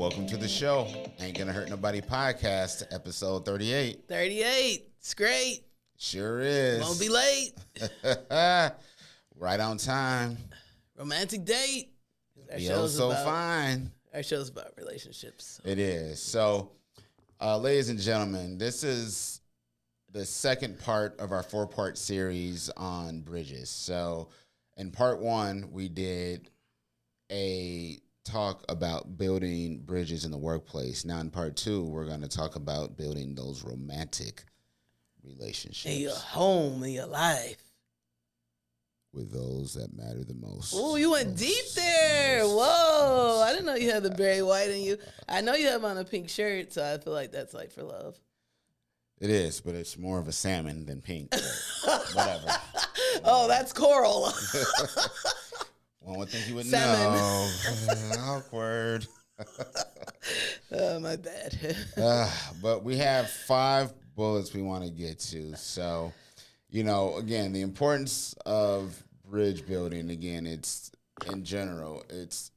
welcome to the show. Ain't Gonna Hurt Nobody podcast, episode 38. 38. It's great. Sure is. Won't be late. Right on time. Romantic date. Feels so fine. Our show's about relationships. It is. So, ladies and gentlemen, this is the second part of our 4-part series on bridges. So, in part 1, we did a talk about building bridges in the workplace. Now, in part 2, we're going to talk about building those romantic relationships. In your home, in your life. With those that matter the most. Oh, you went deep there. Whoa. I didn't know you had the Barry White in you. I know you have on a pink shirt, so I feel like that's like for love. It is, but it's more of a salmon than pink. Whatever. Oh, that's coral. One would think you would Salmon. know. Awkward. Oh, my bad. But we have 5 bullets we want to get to. So, again, the importance of bridge building, again, it's in general, it's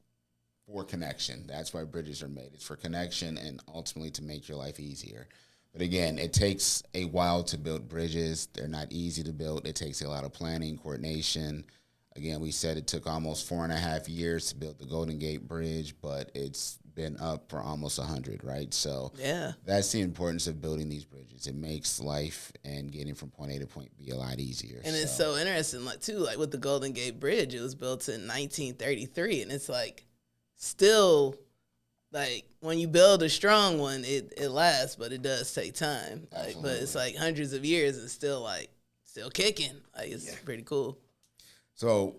for connection. That's why bridges are made. It's for connection and ultimately to make your life easier. But again, it takes a while to build bridges. They're not easy to build. It takes a lot of planning, coordination. Again, we said it took almost 4.5 years to build the Golden Gate Bridge, but it's been up for almost 100, right? So Yeah. that's the importance of building these bridges. It makes life and getting from point A to point B a lot easier. And it's so interesting, like with the Golden Gate Bridge, it was built in 1933, and it's like still like when you build a strong one, it lasts, but it does take time. But it's like hundreds of years and still kicking. Like it's pretty cool. So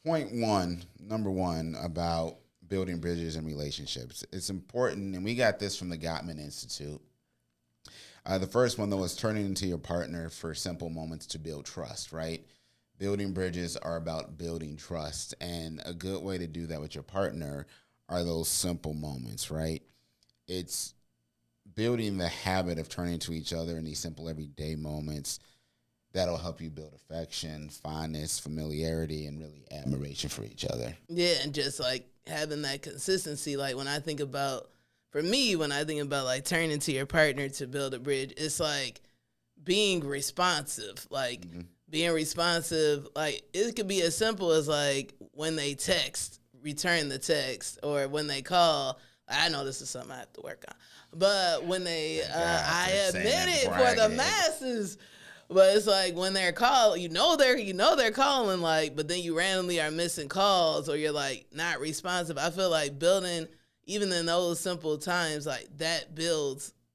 number one about building bridges and relationships. It's important, and we got this from the Gottman Institute. The first one, though, is turning into your partner for simple moments to build trust, right? Building bridges are about building trust, and a good way to do that with your partner are those simple moments, right? It's building the habit of turning to each other in these simple everyday moments that'll help you build affection, fondness, familiarity, and really admiration for each other. Yeah, and just like having that consistency. Like when I think about like turning to your partner to build a bridge, it's like being responsive. Like being responsive, like it could be as simple as like when they text, return the text, or when they call. I know this is something I have to work on. But when they, I admit it for the masses. But it's like when they're calling, they're calling, like, but then you randomly are missing calls or you're like not responsive. I feel like building, even in those simple times, like that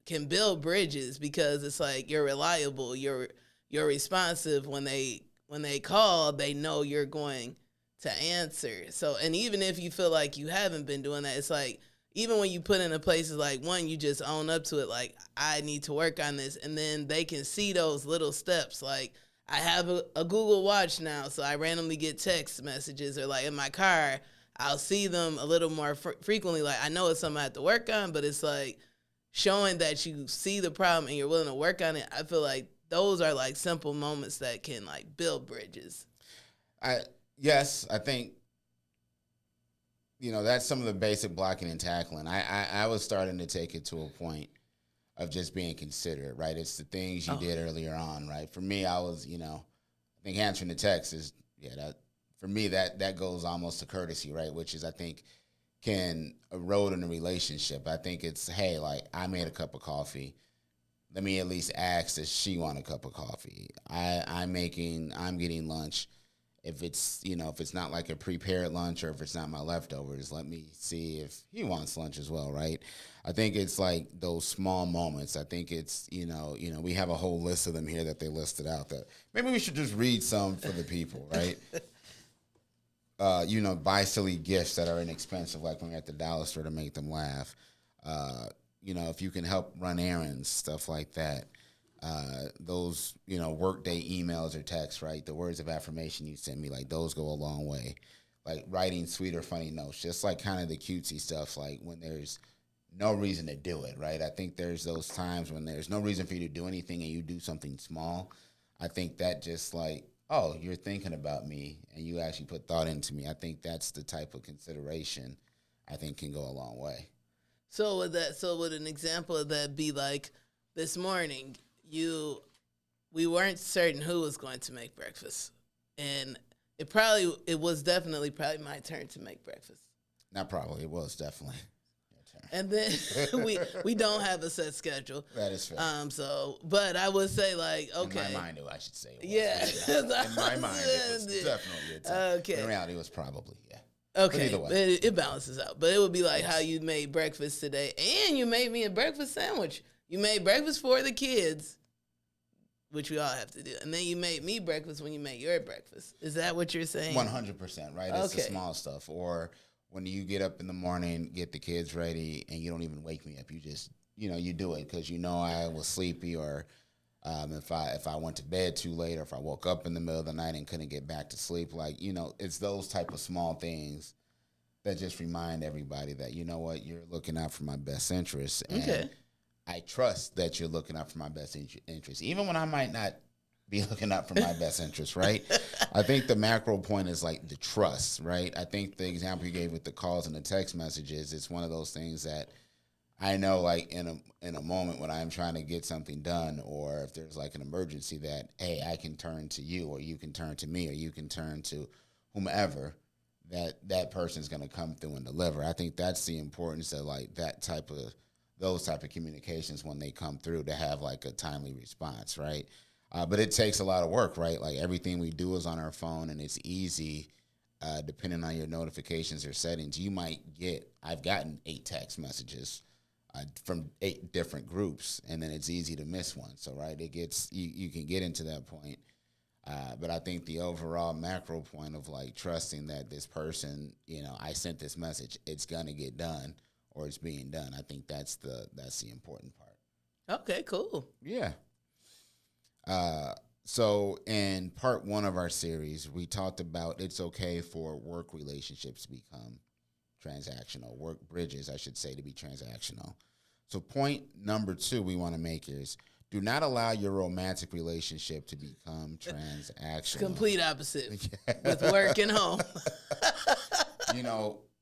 can build bridges because it's like you're reliable, you're responsive. When they call, they know you're going to answer. So, and even if you feel like you haven't been doing that, it's like, even when you put into places like one, you just own up to it. Like, I need to work on this. And then they can see those little steps. Like, I have a Google Watch now, so I randomly get text messages, or like in my car, I'll see them a little more frequently. Like, I know it's something I have to work on, but it's like showing that you see the problem and you're willing to work on it. I feel like those are like simple moments that can like build bridges. I think, that's some of the basic blocking and tackling. I was starting to take it to a point of just being considerate, right? It's the things you did earlier on, right? For me, I was, I think answering the text is, for me, that goes almost to courtesy, right? Which is, I think, can erode in a relationship. I think it's, hey, like, I made a cup of coffee. Let me at least ask, does she want a cup of coffee? I'm getting lunch. If it's not like a prepared lunch or if it's not my leftovers, let me see if he wants lunch as well, right? I think it's like those small moments. I think it's, we have a whole list of them here that they listed out that maybe we should just read some for the people, right? Buy silly gifts that are inexpensive, like when you're at the dollar store to make them laugh. If you can help run errands, stuff like that. Those, workday emails or texts, right? The words of affirmation you send me, like those go a long way. Like writing sweet or funny notes, just like kind of the cutesy stuff, like when there's no reason to do it, right? I think there's those times when there's no reason for you to do anything and you do something small. I think that just like, oh, you're thinking about me and you actually put thought into me. I think that's the type of consideration I think can go a long way. So would an example of that be like this morning, we weren't certain who was going to make breakfast. And it was definitely probably my turn to make breakfast. Not probably, it was definitely your turn. And then we don't have a set schedule. That is fair. But I would say like, okay. In my mind, I should say. It was. Yeah. In my mind, it was definitely your turn. Okay. In reality, it was probably, yeah. Okay, it balances out. But it would be like how you made breakfast today, and you made me a breakfast sandwich. You made breakfast for the kids, which we all have to do, and then you made me breakfast when you made your breakfast. Is that what you're saying? 100%, right? It's the small stuff. Or when you get up in the morning, get the kids ready, and you don't even wake me up. You just, you do it because I was sleepy, or if I went to bed too late, or if I woke up in the middle of the night and couldn't get back to sleep, it's those type of small things that just remind everybody that, what, you're looking out for my best interests. And I trust that you're looking out for my best interests, even when I might not be looking out for my best interests, right? I think the macro point is like the trust, right? I think the example you gave with the calls and the text messages, it's one of those things that I know, like in a moment when I'm trying to get something done, or if there's like an emergency, that, hey, I can turn to you, or you can turn to me, or you can turn to whomever, that person's going to come through and deliver. I think that's the importance of like those type of communications when they come through, to have like a timely response, right? But it takes a lot of work, right? Like everything we do is on our phone, and it's easy. Depending on your notifications or settings, I've gotten 8 text messages from 8 different groups, and then it's easy to miss one. So, right, you can get into that point. But I think the overall macro point of like trusting that this person, I sent this message, it's gonna get done, or it's being done. I think that's the important part. Okay, cool. Yeah. So in part 1 of our series, we talked about it's okay for work relationships to become transactional, work bridges, I should say, to be transactional. So point number 2 we want to make is, do not allow your romantic relationship to become transactional. Complete opposite with work and home.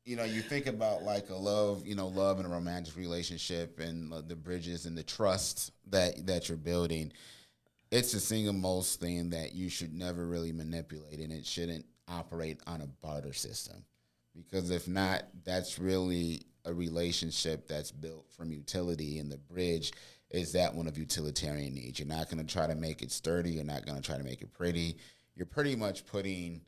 You think about like a love and a romantic relationship, and the bridges and the trust that you're building. It's the single most thing that you should never really manipulate, and it shouldn't operate on a barter system. Because if not, that's really a relationship that's built from utility, and the bridge is that one of utilitarian needs. You're not going to try to make it sturdy. You're not going to try to make it pretty. You're pretty much putting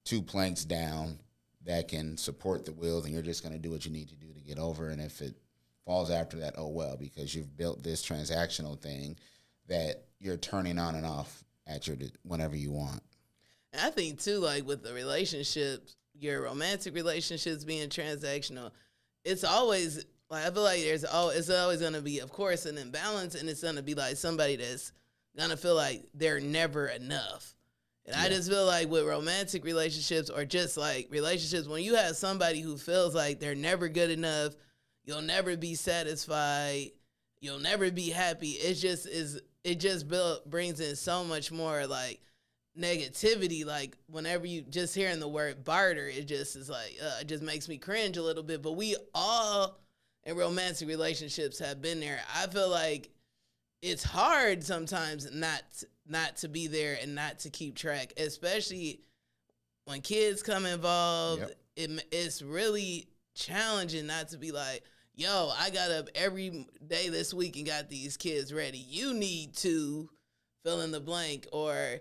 2 planks down that can support the wheels, and you're just going to do what you need to do to get over. And if it falls after that, oh well, because you've built this transactional thing that you're turning on and off at whenever you want. And I think too, like with the relationships, your romantic relationships being transactional, it's always like, I feel like it's always going to be, of course, an imbalance, and it's going to be like somebody that's going to feel like they're never enough. And I just feel like with romantic relationships, or just like relationships, when you have somebody who feels like they're never good enough, you'll never be satisfied, you'll never be happy, it just brings in so much more like negativity. Like whenever you just hearing the word barter, it just is like, it just makes me cringe a little bit. But we all in romantic relationships have been there. I feel like it's hard sometimes not to be there and not to keep track, especially when kids come involved. It's really challenging not to be like, yo, I got up every day this week and got these kids ready. You need to fill in the blank, or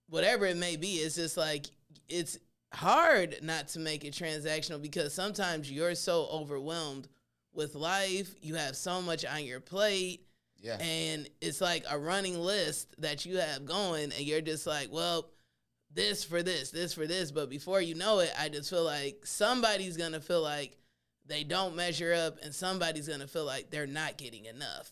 whatever it may be. It's just like, it's hard not to make it transactional, because sometimes you're so overwhelmed with life. You have so much on your plate. Yeah. And it's like a running list that you have going, and you're just like, well, this for this, this for this. But before you know it, I just feel like somebody's going to feel like they don't measure up, and somebody's going to feel like they're not getting enough.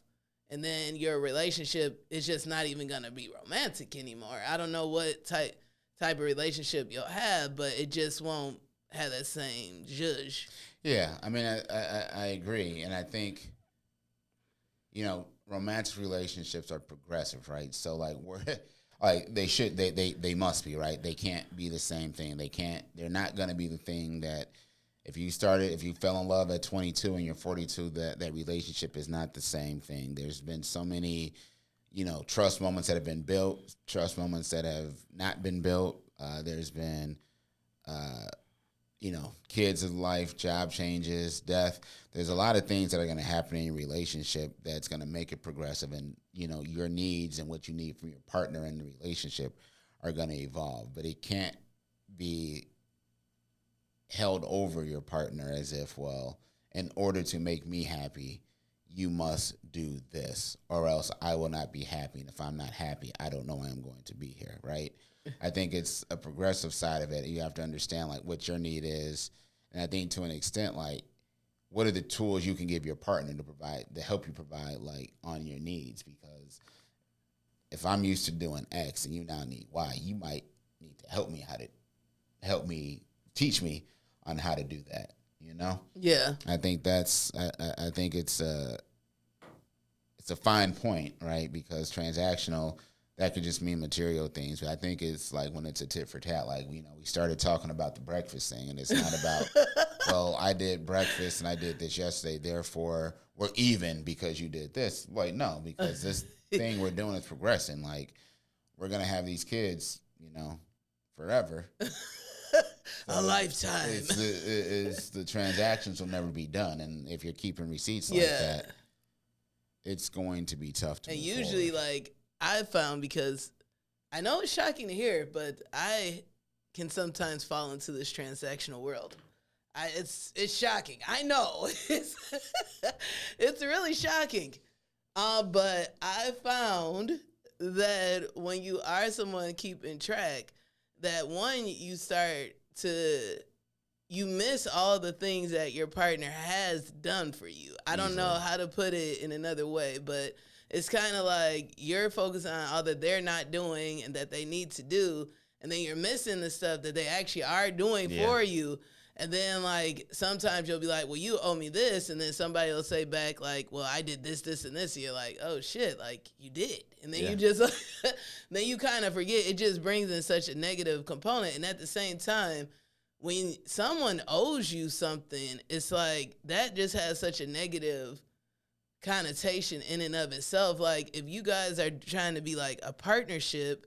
And then your relationship is just not even going to be romantic anymore. I don't know what type of relationship you'll have, but it just won't have that same zhuzh. Yeah, I mean, I agree. And I think, romantic relationships are progressive, right? So like they must be, right? They can't be the same thing. They're not going to be the thing that if you fell in love at 22 and you're 42, that relationship is not the same thing. There's been so many, trust moments that have been built, trust moments that have not been built. There's been, kids in life, job changes, death. There's a lot of things that are going to happen in your relationship that's going to make it progressive, and your needs and what you need from your partner in the relationship are going to evolve. But it can't be held over your partner as if, well, in order to make me happy, you must do this, or else I will not be happy. And if I'm not happy, I don't know I'm going to be here, right? I think it's a progressive side of it. You have to understand, like, what your need is. And I think to an extent, like, what are the tools you can give your partner to help you provide, like, on your needs? Because if I'm used to doing X and you now need Y, you might need to help me, teach me on how to do that, Yeah. I think I think it's a fine point, right? Because transactional, that could just mean material things. But I think it's like when it's a tit for tat, like, we started talking about the breakfast thing, and it's not about, well, I did breakfast and I did this yesterday, therefore we're even because you did this. Wait, no, because this thing we're doing is progressing. Like, we're going to have these kids, forever. A lifetime. It's the transactions will never be done, and if you're keeping receipts like that, it's going to be tough to. And move usually, forward. like, I found, because I know it's shocking to hear, but I can sometimes fall into this transactional world. It's shocking. I know it's really shocking. But I found that when you are someone keeping track, that one, you miss all the things that your partner has done for you. I don't know how to put it in another way, but it's kind of like you're focusing on all that they're not doing and that they need to do, and then you're missing the stuff that they actually are doing for you. And then, like, sometimes you'll be like, well, you owe me this. And then somebody will say back, like, well, I did this, this, and this. And you're like, oh, shit, like, you did. And then you just, then you kind of forget. It just brings in such a negative component. And at the same time, when someone owes you something, it's like that just has such a negative connotation in and of itself. Like, if you guys are trying to be like a partnership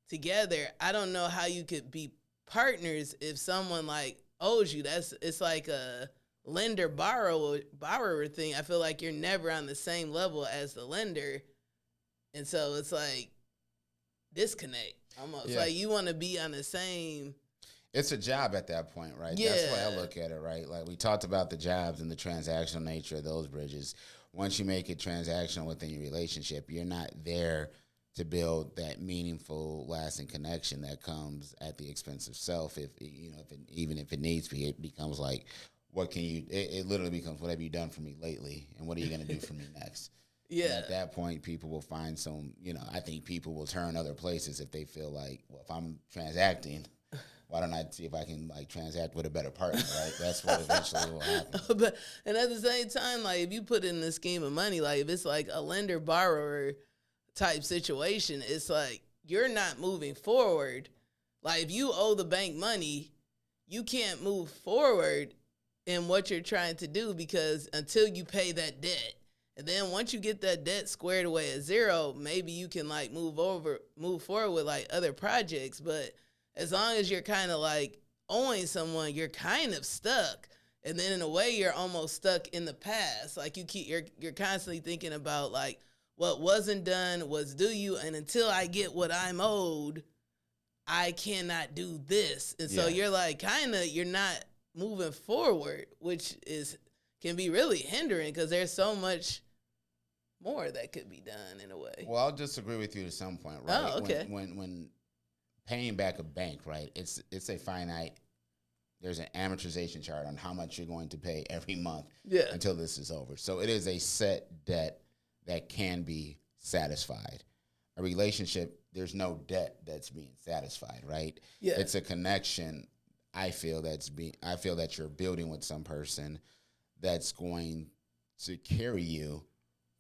together, I don't know how you could be partners if someone, like, owes you. It's like a lender borrower thing. I feel like you're never on the same level as the lender, and so it's like disconnect almost. Like, you want to be on the same. It's a job at that point, right? Yeah. That's the way I look at it, right? Like, we talked about the jobs and the transactional nature of those bridges. Once you make it transactional within your relationship, you're not there to build that meaningful, lasting connection that comes at the expense of self. Even if it needs to be, it becomes like, what can you? It literally becomes, what have you done for me lately, and what are you going to do for me next? Yeah. And at that point, people will find some. I think people will turn other places if they feel like, well, if I'm transacting, why don't I see if I can, like, transact with a better partner, right? That's what eventually will happen. And at the same time, like, if you put it in the scheme of money, like, if it's like a lender borrower type situation, it's like you're not moving forward. Like, if you owe the bank money, you can't move forward in what you're trying to do, because until you pay that debt, and then once you get that debt squared away at zero, maybe you can, like, move forward with, like, other projects. But as long as you're kind of like owing someone, you're kind of stuck. And then in a way, you're almost stuck in the past. Like, you're constantly thinking about, like, what wasn't done was due you, and until I get what I'm owed, I cannot do this. And so you're like, you're not moving forward, which can be really hindering, because there's so much more that could be done in a way. Well, I'll disagree with you to some point, right? Oh, okay. When paying back a bank, right, it's a finite. There's an amortization chart on how much you're going to pay every month until this is over. So it is a set debt that can be satisfied. A relationship, there's no debt that's being satisfied, right? Yeah. It's a connection. I feel that you're building with some person that's going to carry you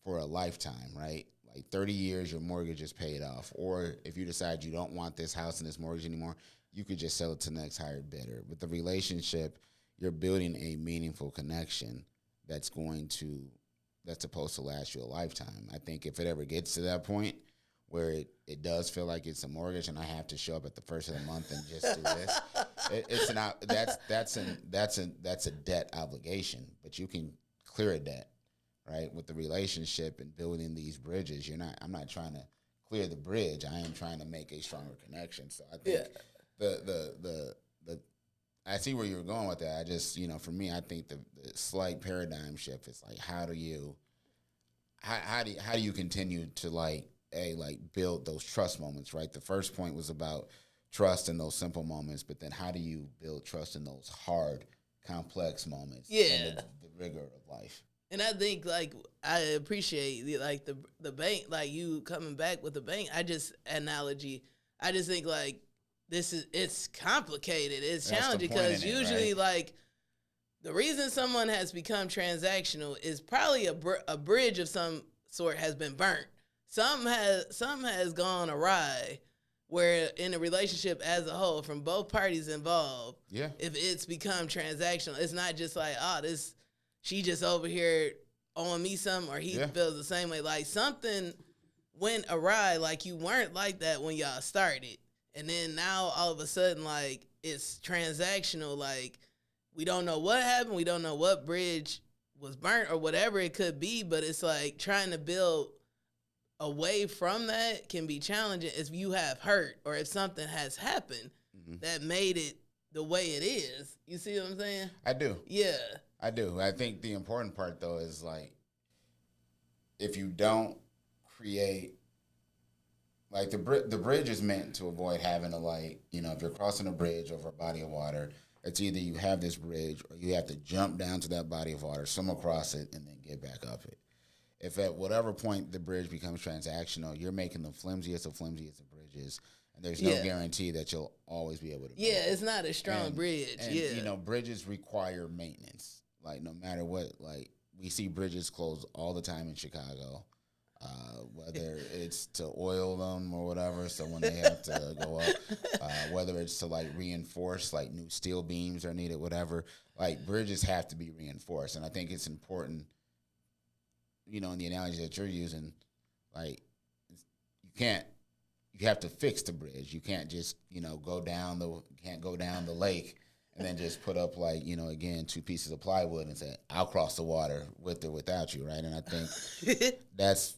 for a lifetime, right? Like 30 years, your mortgage is paid off. Or if you decide you don't want this house and this mortgage anymore, you could just sell it to the next hired bidder. With the relationship, you're building a meaningful connection that's supposed to last you a lifetime. I think if it ever gets to that point where it does feel like it's a mortgage and I have to show up at the first of the month and just do this, it's not. That's a debt obligation, but you can clear a debt, right? With the relationship and building these bridges, I'm not trying to clear the bridge. I am trying to make a stronger connection. So I think the I see where you're going with that. I just, for me, I think the slight paradigm shift is like, how do you continue to build those trust moments, right? The first point was about trust in those simple moments, but then how do you build trust in those hard, complex moments? And the rigor of life. And I think I appreciate the bank, you coming back with the bank. I just think it's complicated. It's challenging because usually the reason someone has become transactional is probably a bridge of some sort has been burnt. Some has gone awry where in a relationship as a whole from both parties involved. Yeah. If it's become transactional, it's not just she just over here owing me something or he feels the same way. Something went awry, you weren't like that when y'all started. And then now all of a sudden, it's transactional. We don't know what happened. We don't know what bridge was burnt or whatever it could be. But it's trying to build away from that can be challenging if you have hurt or if something has happened that made it the way it is. You see what I'm saying? I do. Yeah. I do. I think the important part, though, is if you don't create, the bridge is meant to avoid having to, if you're crossing a bridge over a body of water, it's either you have this bridge or you have to jump down to that body of water, swim across it, and then get back up it. If at whatever point the bridge becomes transactional, you're making the flimsiest of bridges, and there's no guarantee that you'll always be able to. Yeah, it's not a strong bridge. And, bridges require maintenance. No matter what, we see bridges closed all the time in Chicago, whether it's to oil them or whatever, so when they have to go up, whether it's to reinforce, new steel beams are needed, whatever. Bridges have to be reinforced, and I think it's important. In the analogy that you're using, you have to fix the bridge. You can't just go down the lake. And then just put up again 2 pieces of plywood and say, I'll cross the water with or without you, right? And I think that's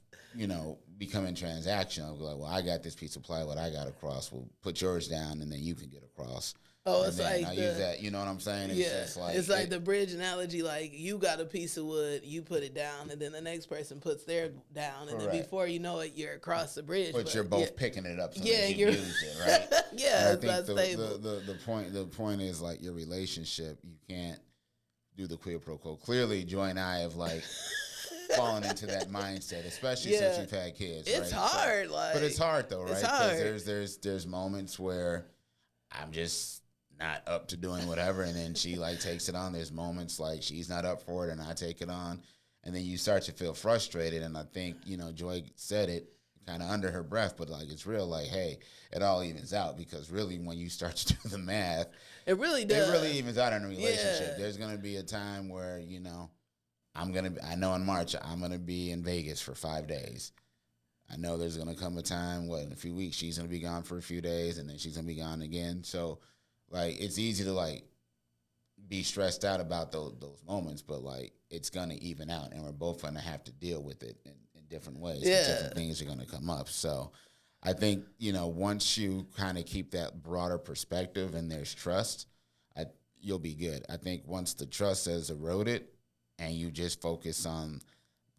becoming transactional. Well, I got this piece of plywood, I got to cross. Well, put yours down, and then you can get across. Oh, it's use that. You know what I'm saying? It's it's the bridge analogy. You got a piece of wood, you put it down, and then the next person puts their down, and then before you know it, you're across the bridge. But you're both picking it up. So you're used it, right? Yeah, I think the point is your relationship. You can't do the quid pro quo. Clearly, Joy and I have fallen into that mindset, especially since you've had kids. It's right? hard, but it's hard though, right? It's hard. There's moments where I'm just not up to doing whatever, and then she takes it on. There's moments she's not up for it and I take it on, and then you start to feel frustrated. And I think Joy said it kind of under her breath, but it's real. Hey, it all evens out, because really when you start to do the math, it really does. It really evens out in a relationship. There's gonna be a time where I know in March I'm gonna be in Vegas for 5 days. I know there's gonna come a time in a few weeks she's gonna be gone for a few days, and then she's gonna be gone again. So it's easy to be stressed out about those moments, but it's gonna even out, and we're both gonna have to deal with it in different ways. Yeah. Different things are gonna come up. So I think once you kind of keep that broader perspective and there's trust, you'll be good. I think once the trust has eroded and you just focus on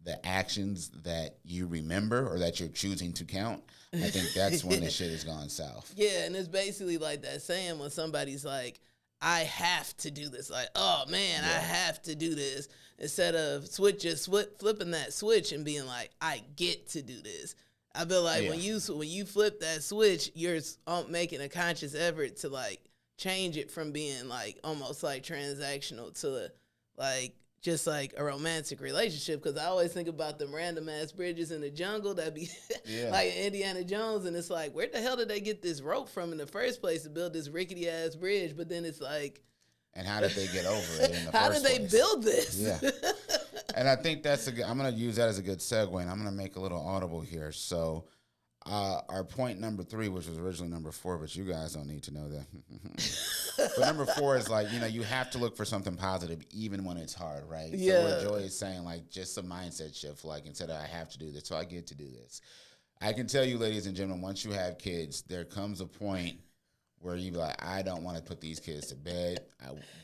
the actions that you remember or that you're choosing to count, I think that's when the shit has gone south. Yeah, and it's basically that saying when somebody's I have to do this. Oh, man, I have to do this. Instead of flipping that switch and being I get to do this. I feel when you flip that switch, you're making a conscious effort to, change it from being, almost transactional to, just a romantic relationship, because I always think about them random ass bridges in the jungle that be Indiana Jones, and it's where the hell did they get this rope from in the first place to build this rickety ass bridge? But then it's And how did they get over it in the how first did they place? build this? Yeah. And I think that's a good, I'm going to use that as a good segue, and I'm going to make a little audible here. So our point number 3, which was originally number 4, but you guys don't need to know that. But number 4 is like, you have to look for something positive even when it's hard, right? Yeah. So what Joy is saying, like, just a mindset shift, like, instead of I have to do this, so I get to do this. I can tell you, ladies and gentlemen, once you have kids, there comes a point where you be like, I don't want to put these kids to bed.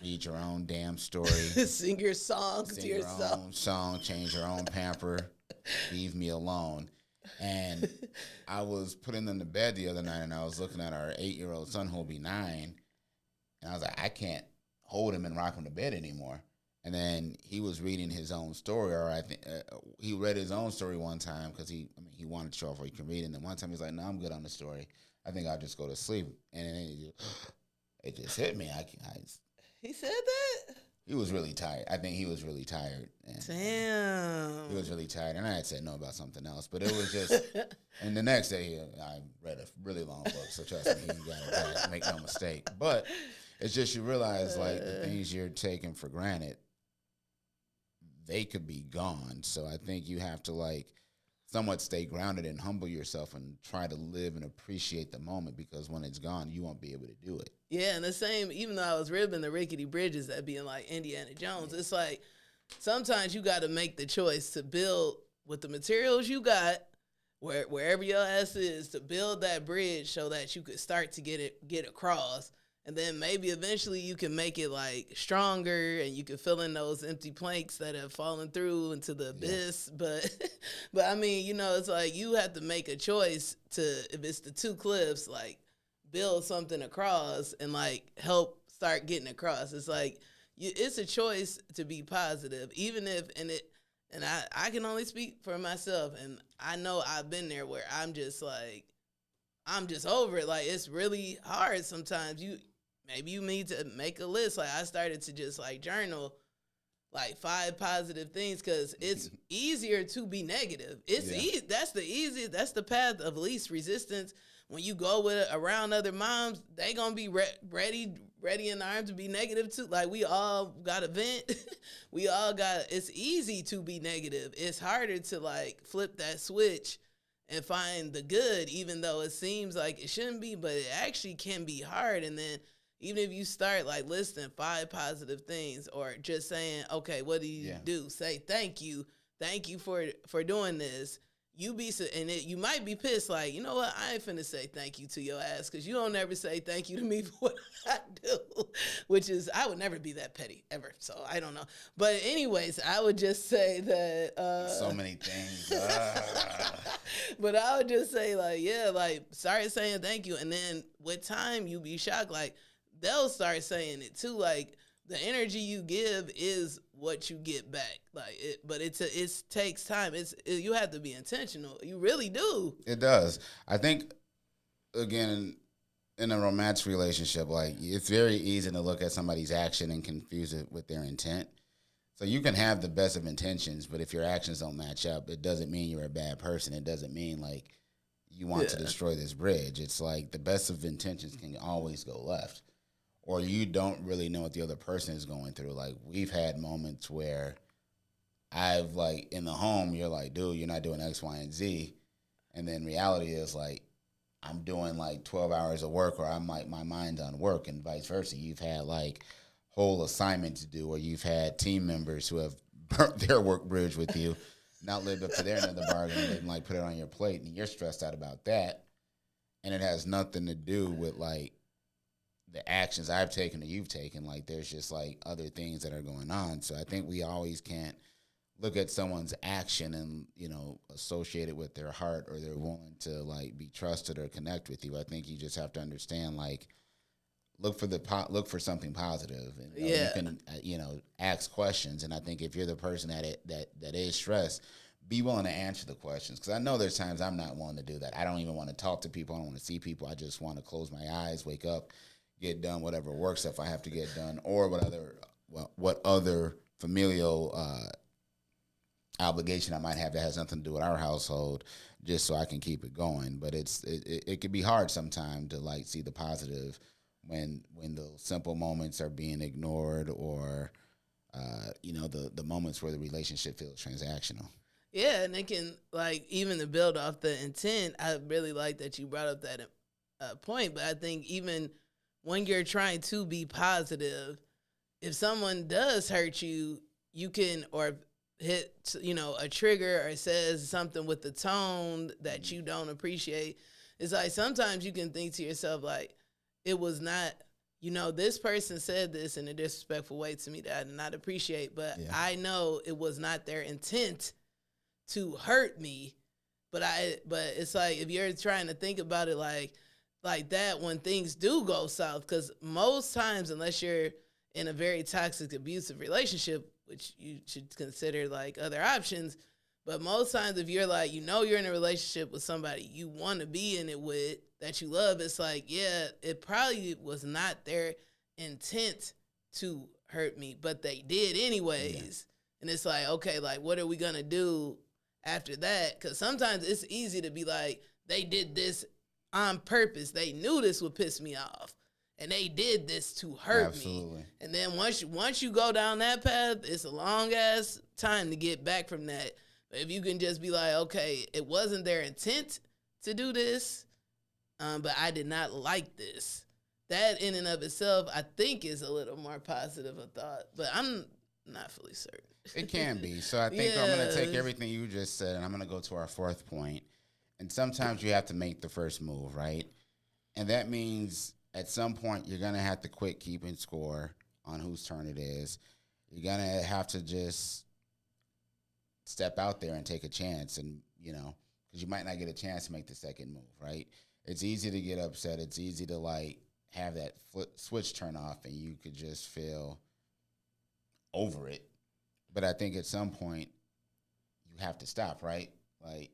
Read your own damn story. Sing your song to yourself. Sing your own song, change your own pamper, leave me alone. And I was putting them to bed the other night, and I was looking at our 8-year-old son who'll be 9, and I was like, I can't hold him and rock him to bed anymore. And then he was reading his own story, or I think he read his own story one time because he wanted to show off what he can read. And then one time he's like, no, I'm good on the story. I think I'll just go to sleep. And then it just hit me. He said that? He was really tired. I think he was really tired. And, Damn. He was really tired. And I had said no about something else. But it was just, and the next day I read a really long book. So trust me, he got it back. Make no mistake. But it's just you realize, like, the things you're taking for granted, they could be gone. So I think you have to, like, somewhat stay grounded and humble yourself and try to live and appreciate the moment, because when it's gone, you won't be able to do it. Yeah, and the same, even though I was ribbing the rickety bridges that being like Indiana Jones, it's like sometimes you got to make the choice to build with the materials you got, wherever your ass is, to build that bridge so that you could start to get across. And then maybe eventually you can make it like stronger, and you can fill in those empty planks that have fallen through into the abyss. Yeah. But I mean, it's like you have to make a choice to, if it's the 2 cliffs, like build something across and like help start getting across. It's like it's a choice to be positive, even if and I can only speak for myself, and I know I've been there where I'm just over it. Like, it's really hard sometimes. Maybe you need to make a list. Like, I started to just, like, journal, like, 5 positive things, because it's easier to be negative. It's easy. That's the easiest. That's the path of least resistance. When you go around other moms, they going to be ready in the arms to be negative, too. Like, we all got to vent. It's easy to be negative. It's harder to, like, flip that switch and find the good, even though it seems like it shouldn't be, but it actually can be hard. And then, even if you start like listing 5 positive things, or just saying, okay, what do you do? Say thank you for doing this. You might be pissed, like, you know what? I ain't finna say thank you to your ass, because you don't ever say thank you to me for what I do, which is, I would never be that petty ever. So I don't know. But anyways, I would just say that so many things. But I would just say, like, start saying thank you, and then with time you be shocked, like, they'll start saying it too. Like, the energy you give is what you get back. Like, but it takes time. You have to be intentional. You really do. It does. I think, again, in a romantic relationship, like, it's very easy to look at somebody's action and confuse it with their intent. So you can have the best of intentions, but if your actions don't match up, it doesn't mean you're a bad person. It doesn't mean, like, you want to destroy this bridge. It's like the best of intentions can always go left. Or you don't really know what the other person is going through. Like, we've had moments where I've, like, in the home, you're like, dude, you're not doing X, Y, and Z. And then reality is, like, I'm doing, like, 12 hours of work, or I'm, like, my mind's on work, and vice versa. You've had, like, whole assignment to do, or you've had team members who have burnt their work bridge with you, not lived up to their end of the bargain, and then, like, put it on your plate, and you're stressed out about that. And it has nothing to do with, like, the actions I've taken or you've taken. Like, there's just, like, other things that are going on. So I think we always can't look at someone's action and, associate it with their heart, or they're willing to, like, be trusted or connect with you. I think you just have to understand, like, look for something positive, and you can ask questions. And I think if you're the person that is stressed, be willing to answer the questions, because I know there's times I'm not willing to do that. I don't even want to talk to people. I don't want to see people. I just want to close my eyes, wake up, get done whatever work stuff I have to get done, or what other familial obligation I might have that has nothing to do with our household, just so I can keep it going. But it can be hard sometimes to, like, see the positive when those simple moments are being ignored, or the moments where the relationship feels transactional. Yeah, and it can, like, even to build off the intent, I really like that you brought up that point. But I think even when you're trying to be positive, if someone does hurt you, you can, or hit, a trigger or says something with the tone that you don't appreciate. It's like sometimes you can think to yourself, like, it was not, this person said this in a disrespectful way to me that I did not appreciate, but yeah. I know it was not their intent to hurt me. But it's like, if you're trying to think about it like that, when things do go south, because most times, unless you're in a very toxic, abusive relationship, which you should consider like other options, but most times if you're like, you're in a relationship with somebody you want to be in it with, that you love, it's like, yeah, it probably was not their intent to hurt me, but they did anyways. Yeah. And it's like, okay, like, what are we going to do after that? Because sometimes it's easy to be like, they did this on purpose. They knew this would piss me off, and they did this to hurt me. And then once you go down that path, it's a long ass time to get back from that. But if you can just be like, okay, it wasn't their intent to do this, but I did not like this. That in and of itself, I think, is a little more positive a thought. But I'm not fully certain. It can be. So I think I'm going to take everything you just said, and I'm going to go to our fourth point. And sometimes you have to make the first move, right? And that means at some point you're going to have to quit keeping score on whose turn it is. You're going to have to just step out there and take a chance, and, because you might not get a chance to make the second move, right? It's easy to get upset. It's easy to, like, have that switch turn off, and you could just feel over it. But I think at some point you have to stop, right? Like,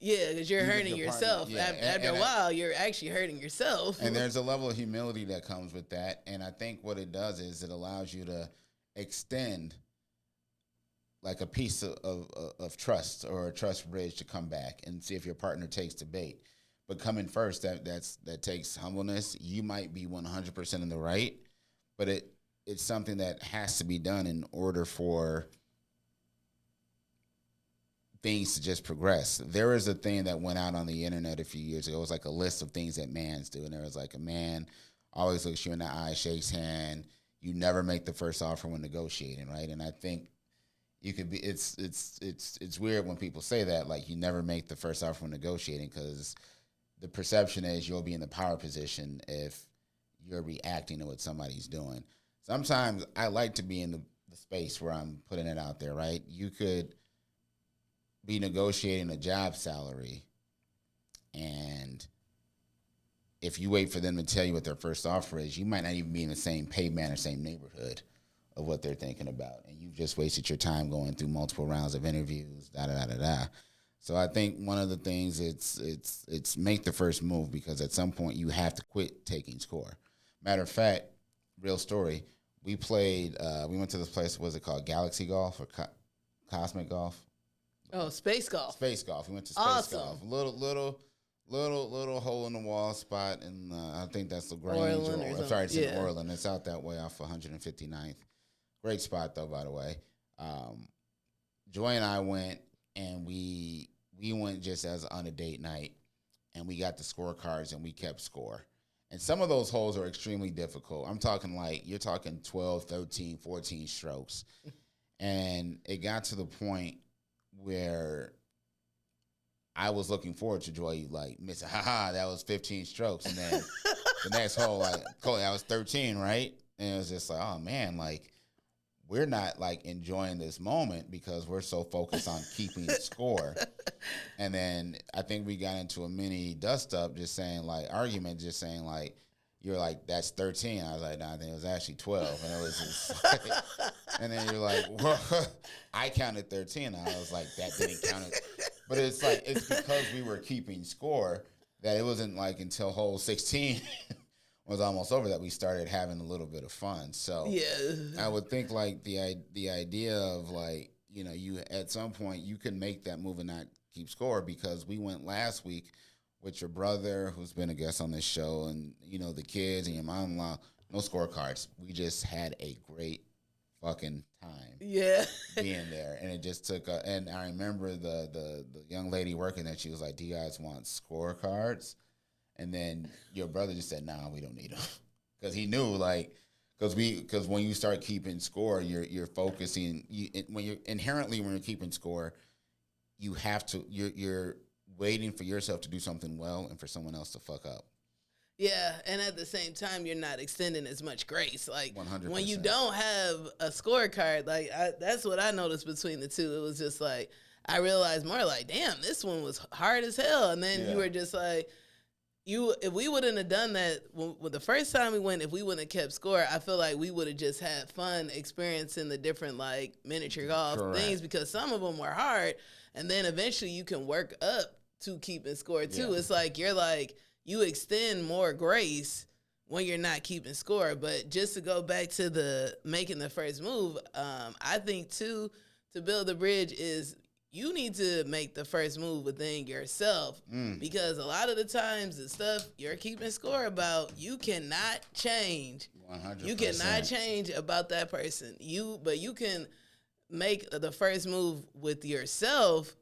yeah, because you're hurting yourself. Yeah. After a while, you're actually hurting yourself. And there's a level of humility that comes with that. And I think what it does is it allows you to extend like a piece of trust, or a trust bridge, to come back and see if your partner takes the bait. But coming first, that takes humbleness. You might be 100% in the right, but it's something that has to be done in order for things to just progress. There was a thing that went out on the internet a few years ago. It was like a list of things that mans do, and there was like, a man always looks you in the eye, shakes hand. You never make the first offer when negotiating, right? And I think you could be. It's weird when people say that, like, you never make the first offer when negotiating, because the perception is you'll be in the power position if you're reacting to what somebody's doing. Sometimes I like to be in the space where I'm putting it out there, right? You could be negotiating a job salary, and if you wait for them to tell you what their first offer is, you might not even be in the same pay band or same neighborhood of what they're thinking about, and you've just wasted your time going through multiple rounds of interviews, da-da-da-da-da. So I think one of the things, it's make the first move, because at some point you have to quit taking score. Matter of fact, real story, we went to this place, what was it called, Galaxy Golf or Cosmic Golf? Oh, Space Golf. Space Golf. We went to Space Golf. Little hole in the wall spot, and I think that's LaGrange. I'm sorry, it's in Orland. It's out that way off 159th. Great spot though, by the way. Joy and I went, and we went just as on a date night, and we got the scorecards and we kept score. And some of those holes are extremely difficult. I'm talking you're talking 12, 13, 14 strokes. And it got to the point where I was looking forward to Joy, like, missing, that was 15 strokes. And then the next hole, like, Cole, that was 13, right? And it was just like, oh man, like, we're not like enjoying this moment because we're so focused on keeping score. And then I think we got into a mini dust up, just saying like, you're like, that's 13. I was like, no, I think it was actually 12. And it was just like, and then you're like, well, I counted 13. And I was like, that didn't count. But it's like, it's because we were keeping score that it wasn't like until hole 16 was almost over that we started having a little bit of fun. So yeah, I would think like the idea of like, you at some point you can make that move and not keep score, because we went last week with your brother, who's been a guest on this show, and the kids and your mom-in-law, no scorecards. We just had a great fucking time. Yeah. Being there, and it just took. And I remember the young lady working there. She was like, "Do you guys want scorecards?" And then your brother just said, "Nah, we don't need them," because he knew because when you start keeping score, you're focusing. When you're keeping score, you have to. You're waiting for yourself to do something well and for someone else to fuck up. Yeah, and at the same time, you're not extending as much grace. Like 100%. when you don't have a scorecard, like that's what I noticed between the two. It was just like I realized more like, damn, this one was hard as hell. And then you were just like, if we wouldn't have done that the first time we went, if we wouldn't have kept score, I feel like we would have just had fun experiencing the different like miniature golf things, because some of them were hard, and then eventually you can work up to keeping score too. It's like you extend more grace when you're not keeping score. But just to go back to the making the first move, I think too, to build the bridge is you need to make the first move within yourself, because a lot of the times the stuff you're keeping score about, you cannot change. 100%. You cannot change about that person. But you can make the first move with yourself.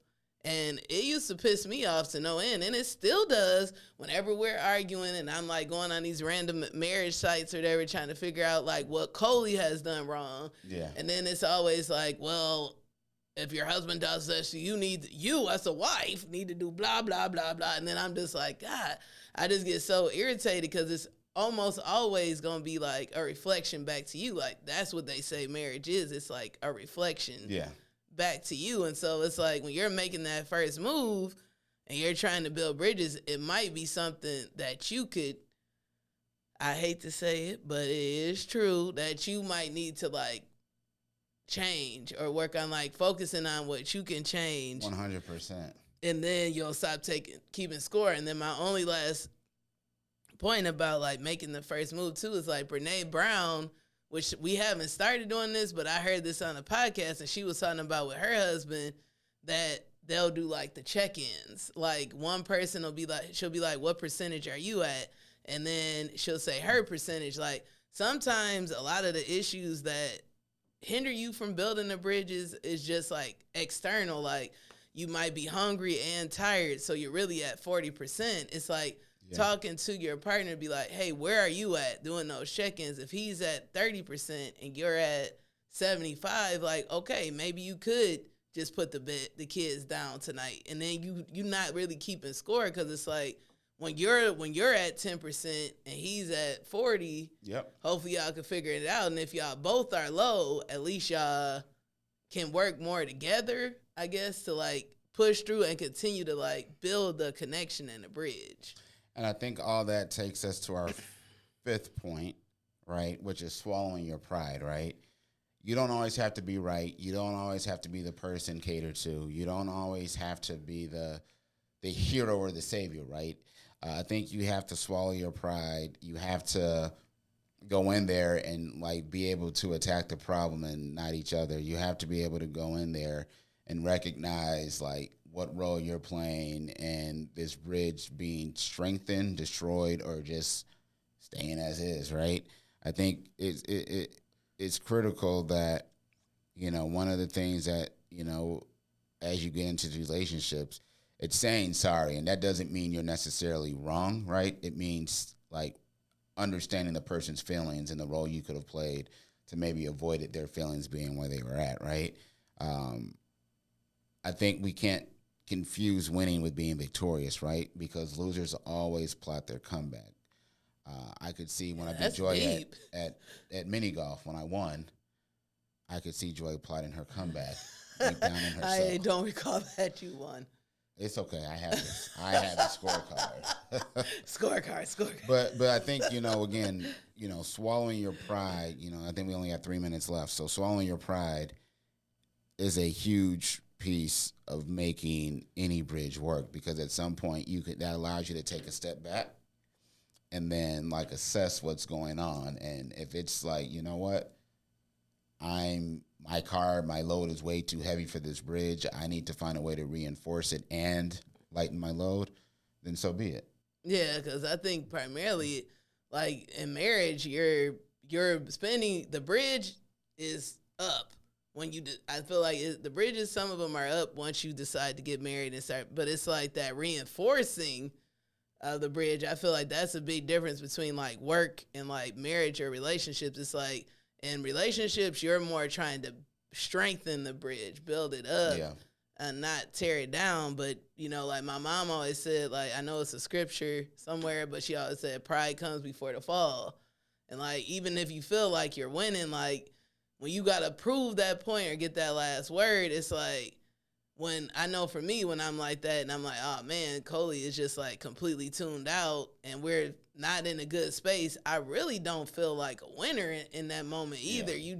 And it used to piss me off to no end, and it still does whenever we're arguing and I'm like going on these random marriage sites or whatever, trying to figure out like what Coley has done wrong. Yeah. And then it's always like, well, if your husband does this, you as a wife need to do blah, blah, blah, blah. And then I'm just like, God, I just get so irritated because it's almost always going to be like a reflection back to you. Like that's what they say marriage is. It's like a reflection. Yeah. Back to you. And so it's like when you're making that first move and you're trying to build bridges, it might be something that you could, I hate to say it, but it is true, that you might need to like change or work on like focusing on what you can change. 100%. And then you'll stop keeping score. And then my only last point about like making the first move too is like Brene Brown, which we haven't started doing this, but I heard this on a podcast, and she was talking about with her husband that they'll do like the check-ins. Like one person she'll be like, what percentage are you at? And then she'll say her percentage. Like sometimes a lot of the issues that hinder you from building the bridges is just like external. Like you might be hungry and tired, so you're really at 40%. It's like, talking to your partner, be like, hey, where are you at doing those check-ins? If he's at 30% and you're at 75, like, okay, maybe you could just put the kids down tonight. And then you not really keeping score, because it's like when you're at 10% and he's at 40, hopefully y'all can figure it out. And if y'all both are low, at least y'all can work more together, I guess, to like push through and continue to like build the connection and the bridge. And I think all that takes us to our fifth point, right, which is swallowing your pride, right? You don't always have to be right. You don't always have to be the person catered to. You don't always have to be the hero or the savior, right? I think you have to swallow your pride. You have to go in there and, like, be able to attack the problem and not each other. You have to be able to go in there and recognize, like, what role you're playing and this bridge being strengthened, destroyed, or just staying as is, right? I think it's critical that, one of the things that, as you get into relationships, it's saying sorry. And that doesn't mean you're necessarily wrong, right? It means, like, understanding the person's feelings and the role you could have played to maybe avoid their feelings being where they were at, right? I think we can't confuse winning with being victorious, right? Because losers always plot their comeback. I could see when I beat Joy at mini golf when I won, I could see Joy plotting her comeback deep down in herself. I don't recall that you won. It's okay. I have this. I have a scorecard. Scorecard. But I think, again, swallowing your pride, I think we only have 3 minutes left. So swallowing your pride is a huge piece of making any bridge work, because at some point that allows you to take a step back and then, like, assess what's going on. And if it's like, you know what, my load is way too heavy for this bridge, I need to find a way to reinforce it and lighten my load, then so be it. Yeah, because I think primarily, like in marriage, you're spending the bridge is up when you. I feel like the bridges, some of them are up once you decide to get married and start. But it's like that reinforcing of the bridge. I feel like that's a big difference between like work and like marriage or relationships. It's like in relationships, you're more trying to strengthen the bridge, build it up. Yeah. And not tear it down. But, you know, like my mom always said, like, I know it's a scripture somewhere, but she always said pride comes before the fall. And, like, even if you feel like you're winning, like, when you got to prove that point or get that last word, it's like, when I know for me, when I'm like that and I'm like, oh, man, Coley is just, like, completely tuned out and we're not in a good space, I really don't feel like a winner in that moment either. Yeah.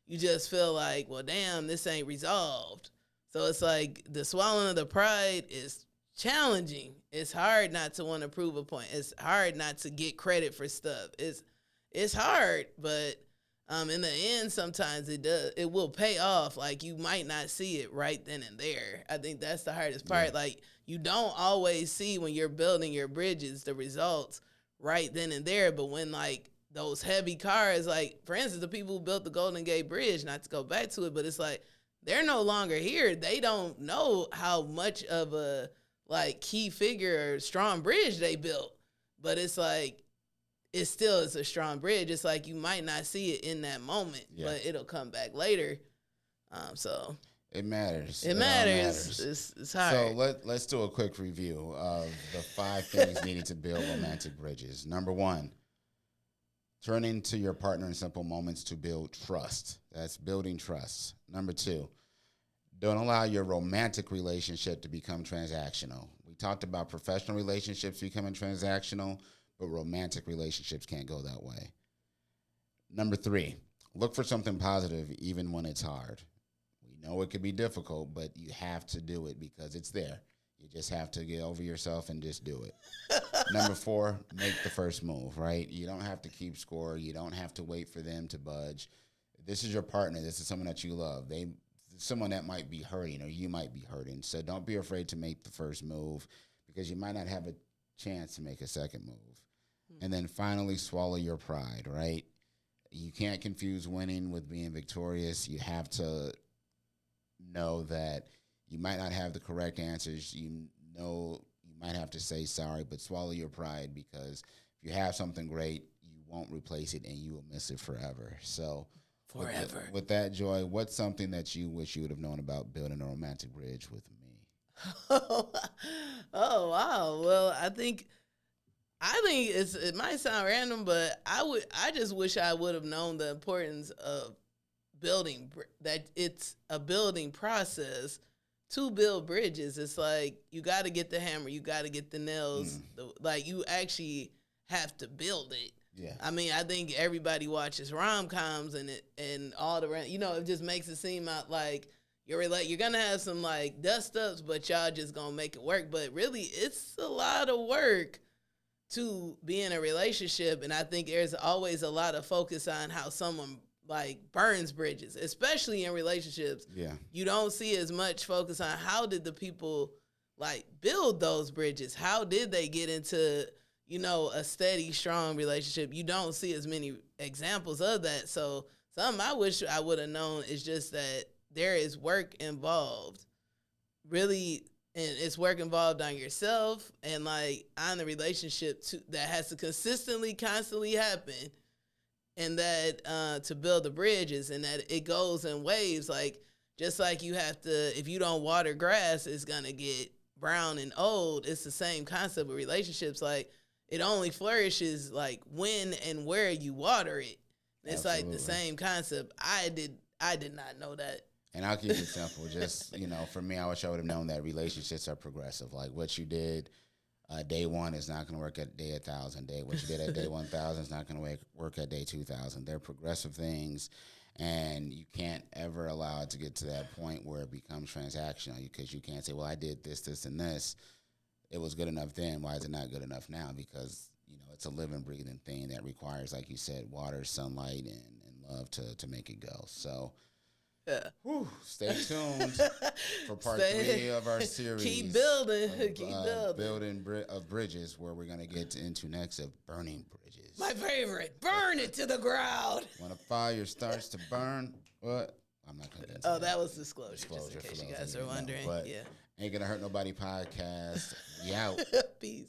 You just feel like, well, damn, this ain't resolved. So it's like the swallowing of the pride is challenging. It's hard not to want to prove a point. It's hard not to get credit for stuff. It's hard, but in the end, sometimes it will pay off. Like you might not see it right then and there. I think that's the hardest part. Yeah. Like you don't always see when you're building your bridges the results right then and there. But when like those heavy cars, like for instance, the people who built the Golden Gate Bridge, not to go back to it, but it's like, they're no longer here. They don't know how much of a like key figure or strong bridge they built. But it's like, it still is a strong bridge. It's like you might not see it in that moment, but it'll come back later. So it matters. It matters. It's hard. So let's do a quick review of the 5 things needed to build romantic bridges. Number 1, turning to your partner in simple moments to build trust. That's building trust. Number 2, don't allow your romantic relationship to become transactional. We talked about professional relationships becoming transactional, but romantic relationships can't go that way. Number 3, look for something positive even when it's hard. We know it could be difficult, but you have to do it because it's there. You just have to get over yourself and just do it. Number 4, make the first move, right? You don't have to keep score. You don't have to wait for them to budge. This is your partner. This is someone that you love. Someone that might be hurting or you might be hurting. So don't be afraid to make the first move because you might not have a chance to make a second move. And then finally, swallow your pride, right? You can't confuse winning with being victorious. You have to know that you might not have the correct answers. You know you might have to say sorry, but swallow your pride because if you have something great, you won't replace it and you will miss it forever. So forever. With that, Joy, what's something that you wish you would have known about building a romantic bridge with me? Oh, wow. Well, I think it might sound random, but I just wish I would have known the importance of building, that it's a building process to build bridges. It's like you got to get the hammer, you got to get the nails, like you actually have to build it. Yeah. I mean, I think everybody watches rom-coms and all the, it just makes it seem like you're gonna have some like dust ups, but y'all just gonna make it work. But really, it's a lot of work to be in a relationship, and I think there's always a lot of focus on how someone like burns bridges, especially in relationships. Yeah. You don't see as much focus on how did the people like build those bridges? How did they get into a steady, strong relationship? You don't see as many examples of that. So something I wish I would have known is just that there is work involved, really, and it's work involved on yourself and like on the relationship too, that has to constantly happen, and that to build the bridges, and that it goes in waves. Like just like you have to, if you don't water grass, it's gonna get brown and old. It's the same concept with relationships. Like it only flourishes like when and where you water it. It's Absolutely. Like the same concept. I did not know that. And I'll keep it simple. Just, for me, I wish I would have known that relationships are progressive. Like what you did day 1 is not going to work at day 1,000. What you did at day 1,000 is not going to work at day 2,000. They're progressive things, and you can't ever allow it to get to that point where it becomes transactional because you can't say, well, I did this, this, and this. It was good enough then. Why is it not good enough now? Because, it's a living, breathing thing that requires, like you said, water, sunlight, and love to make it go. So Yeah. Whew, stay tuned for part 3 of our series. Keep building. Keep building. Building of bridges, where we're going to get into next of burning bridges. My favorite. Burn it to the ground. When a fire starts to burn, what? I'm not going to get into that was disclosure just in case you guys are wondering. But yeah. Ain't Gonna Hurt Nobody podcast. We out. Peace.